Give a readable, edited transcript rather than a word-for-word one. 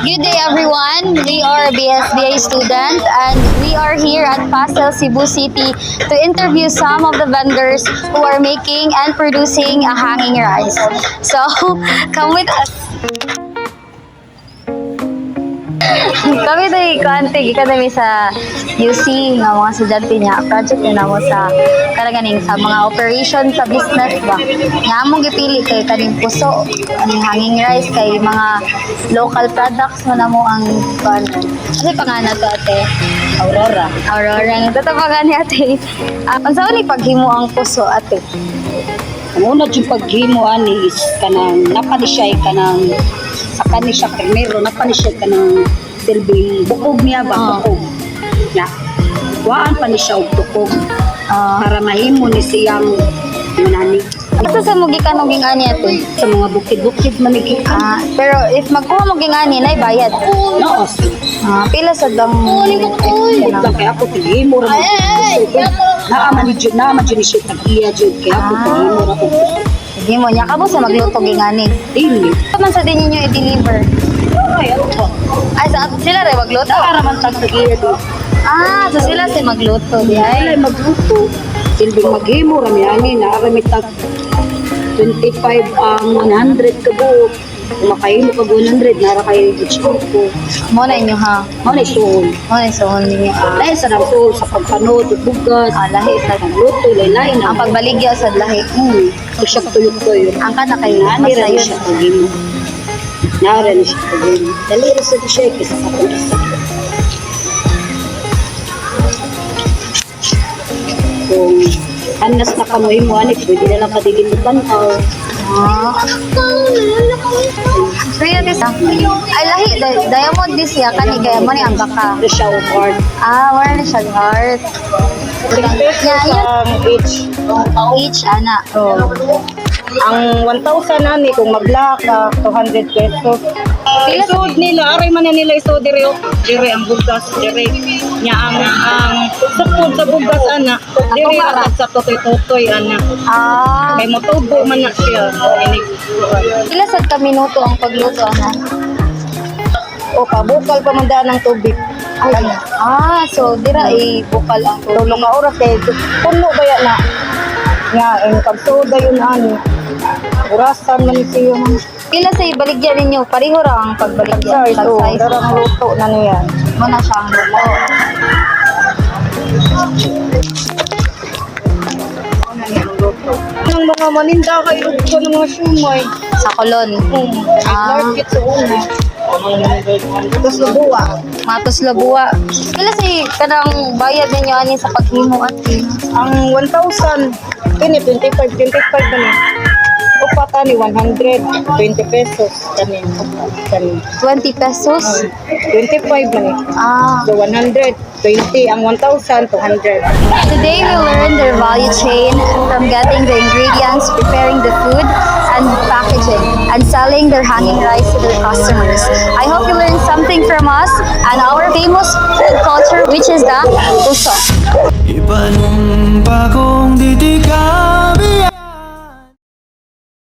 Good day everyone, we are BSBA students and we are here at Pastel, Cebu City to interview some of the vendors who are making and producing a hanging rice. So, come with us. Kami tayo kantig kami sa UC nga mga estudyante niya project na mo sa karaganing sa mga operation sa business ba nga among gipili kay kaning puso ang hanging rice kay mga local products mo na mo ang kasi pangalan to ate Aurora nga tatapagan ni ate unsa ni paghimo ang puso ate Muna yung paghimo ani is kanang napanisay kanang sa kanisya primero napanisay kanang silbing bukog niya ba bukog ya waan pa ni siya og tukog para mahimo ni siyang nani ito sa mugikan og ani ate sa mga bukid-bukid manigi pero if magkuha mo ani nay bayad no pila sa dam kaya ako tigimo ra naaman jud siya tagiya jud kaya ako tigimo ra ko hindi mo niya kabo sa magluto gingani dili man sa din niyo i-deliver ay ano ba ay sa sila rin magluto para man tag tagiya jud so sila si magluto di ay ay magluto silbing maghimo ra mi ani na ara mi tag 25 ang 100 ka buok makahimo ka 100 nara kay gitsko ko mo na inyo ha mo na isuon mo na so ninyo lain sa nagsuol sa pagpanod ug bugas lahi sa luto lain ang pagbaligya sa lahi ug siya tuyok ang kana kay nani ra masayon siya pagimo nara ni siya pagimo dali ra sa siya sa kapatid kung anas na kamoy mo ani pwede na lang patigin mo tantaw so yun is ay lahi diamond this ya kani kaya mo ni ang baka siya award wala na siya heart each ana ang 1,000 nani kung maglak ka 200 pesos isod nila aray man na nila isod dire ang bugas dire nya ang sukod sa bugas ana dire ra sa totoy ana may motubo man na siya pila sad ka minuto ang pagluto ana o pabukal pa man daan ng tubig so dira bukal ang tulong ka oras kay puno ba yan na nga ang pagsoda yun ani orasan man siya man pila sa ibaligyan ninyo pareho ra ang pagbaligyan sa size darang luto na niya mo na siya ang luto ang mga maninda kayo ko ng mga sumay sa kolon market sa una tapos lubuwa matos labuwa pila sa kanang bayad ninyo ani sa paghimo ati ang 1,000 kini 25 ba ni upata ni 120 pesos kani 20 pesos 25 ba ni so 120 ang 1,000 200 Today we learned their value chain from getting the ingredients, preparing the food, and packaging, and selling their hanging rice to their customers. I hope you learned something from us and our famous food culture, which is the puso. Iba nung bagong ditigan